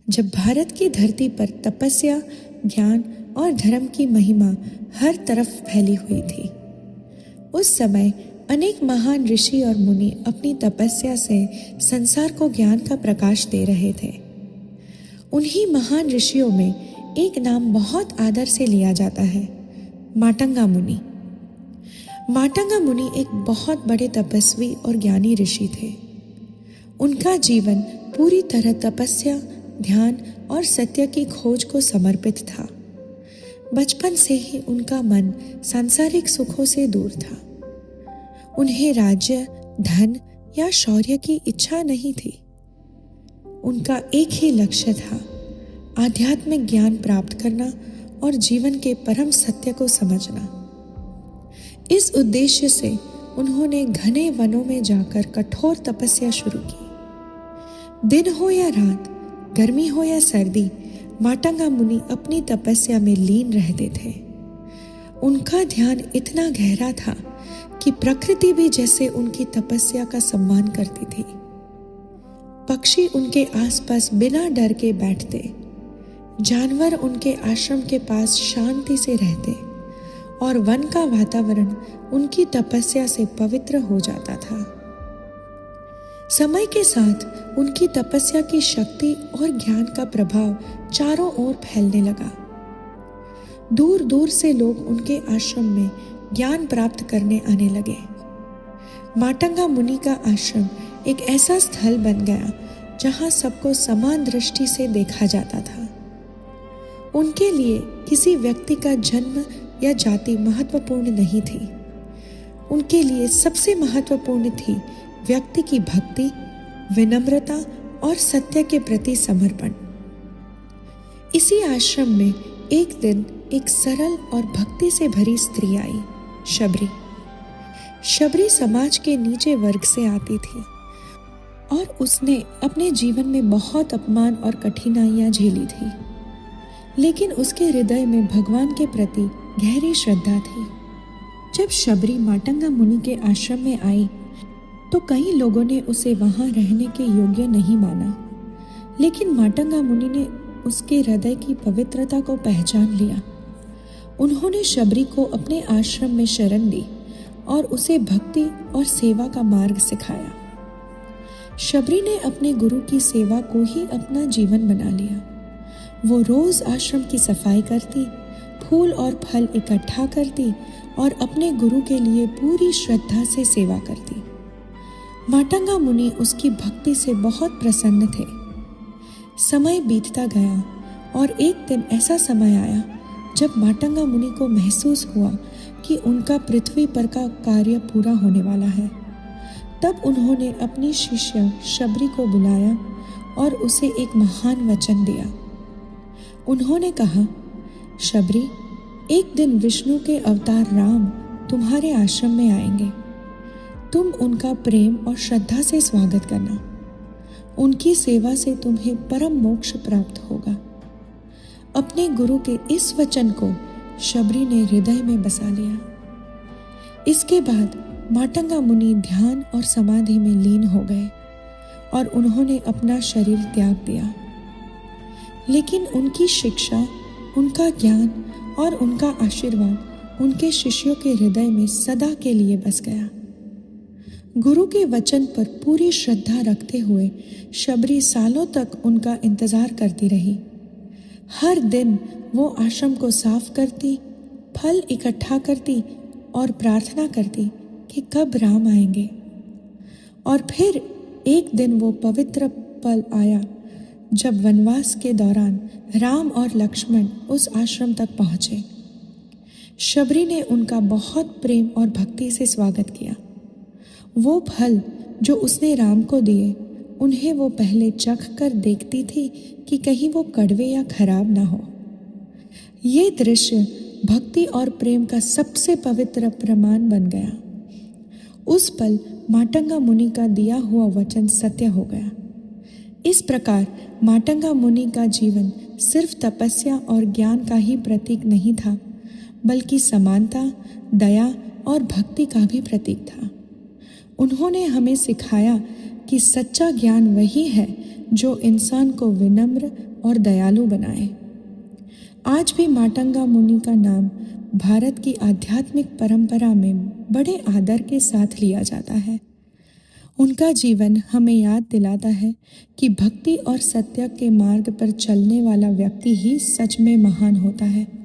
जब भारत की धरती पर तपस्या, ज्ञान और धर्म की महिमा हर तरफ फैली हुई थी, उस समय अनेक महान ऋषि और मुनि अपनी तपस्या से संसार को ज्ञान का प्रकाश दे रहे थे। उन्हीं महान ऋषियों में एक नाम बहुत आदर से लिया जाता है, मातंगा मुनि। मातंगा मुनि एक बहुत बड़े तपस्वी और ज्ञानी ऋषि थे। उनका जीवन पूरी तरह तपस्या, ध्यान और सत्य की खोज को समर्पित था। बचपन से ही उनका मन सांसारिक सुखों से दूर था। उन्हें राज्य, धन या शौर्य की इच्छा नहीं थी। उनका एक ही लक्ष्य था, आध्यात्मिक ज्ञान प्राप्त करना और जीवन के परम सत्य को समझना। इस उद्देश्य से उन्होंने घने वनों में जाकर कठोर तपस्या शुरू की। दिन हो या रात, गर्मी हो या सर्दी, मातंगा मुनि अपनी तपस्या में लीन रहते थे। उनका ध्यान इतना गहरा था कि प्रकृति भी जैसे उनकी तपस्या का सम्मान करती थी। पक्षी उनके आसपास बिना डर के बैठते, जानवर उनके आश्रम के पास शांति से रहते और वन का वातावरण उनकी तपस्या से पवित्र हो जाता था। समय के साथ उनकी तपस्या की शक्ति और ज्ञान का प्रभाव चारों ओर फैलने लगा। दूर दूर से लोग उनके आश्रम में ज्ञान प्राप्त करने आने लगे। मातंगा मुनि का आश्रम एक ऐसा स्थल बन गया जहां सबको समान दृष्टि से देखा जाता था। उनके लिए किसी व्यक्ति का जन्म या जाति महत्वपूर्ण नहीं थी। उनके लिए सबसे महत्वपूर्ण थी व्यक्ति की भक्ति, विनम्रता और सत्य के प्रति समर्पण। इसी आश्रम में एक दिन एक सरल और भक्ति से भरी स्त्री आई, शबरी। शबरी समाज के नीचे वर्ग से आती थी और उसने अपने जीवन में बहुत अपमान और कठिनाइयां झेली थी, लेकिन उसके हृदय में भगवान के प्रति गहरी श्रद्धा थी। जब शबरी मातंगा मुनि के आश्रम में आई तो कई लोगों ने उसे वहां रहने के योग्य नहीं माना, लेकिन मातंगा मुनि ने उसके हृदय की पवित्रता को पहचान लिया। उन्होंने शबरी को अपने आश्रम में शरण दी और उसे भक्ति और सेवा का मार्ग सिखाया। शबरी ने अपने गुरु की सेवा को ही अपना जीवन बना लिया। वो रोज आश्रम की सफाई करती, फूल और फल इकट्ठा करती और अपने गुरु के लिए पूरी श्रद्धा से सेवा करती। मातंगा मुनि उसकी भक्ति से बहुत प्रसन्न थे। समय बीतता गया और एक दिन ऐसा समय आया जब मातंगा मुनि को महसूस हुआ कि उनका पृथ्वी पर का कार्य पूरा होने वाला है। तब उन्होंने अपनी शिष्य शबरी को बुलाया और उसे एक महान वचन दिया। उन्होंने कहा, शबरी, एक दिन विष्णु के अवतार राम तुम्हारे आश्रम में आएंगे। तुम उनका प्रेम और श्रद्धा से स्वागत करना। उनकी सेवा से तुम्हें परम मोक्ष प्राप्त होगा। अपने गुरु के इस वचन को शबरी ने हृदय में बसा लिया। इसके बाद मातंगा मुनि ध्यान और समाधि में लीन हो गए और उन्होंने अपना शरीर त्याग दिया। लेकिन उनकी शिक्षा, उनका ज्ञान और उनका आशीर्वाद उनके शिष्यों के हृदय में सदा के लिए बस गया। गुरु के वचन पर पूरी श्रद्धा रखते हुए शबरी सालों तक उनका इंतजार करती रही। हर दिन वो आश्रम को साफ करती, फल इकट्ठा करती और प्रार्थना करती कि कब राम आएंगे। और फिर एक दिन वो पवित्र पल आया जब वनवास के दौरान राम और लक्ष्मण उस आश्रम तक पहुंचे। शबरी ने उनका बहुत प्रेम और भक्ति से स्वागत किया। वो फल जो उसने राम को दिए, उन्हें वो पहले चख कर देखती थी कि कहीं वो कड़वे या खराब ना हो। ये दृश्य भक्ति और प्रेम का सबसे पवित्र प्रमाण बन गया। उस पल मातंगा मुनि का दिया हुआ वचन सत्य हो गया। इस प्रकार मातंगा मुनि का जीवन सिर्फ तपस्या और ज्ञान का ही प्रतीक नहीं था, बल्कि समानता, दया और भक्ति का भी प्रतीक था। उन्होंने हमें सिखाया कि सच्चा ज्ञान वही है जो इंसान को विनम्र और दयालु बनाए। आज भी माटंगा मुनि का नाम भारत की आध्यात्मिक परंपरा में बड़े आदर के साथ लिया जाता है। उनका जीवन हमें याद दिलाता है कि भक्ति और सत्य के मार्ग पर चलने वाला व्यक्ति ही सच में महान होता है।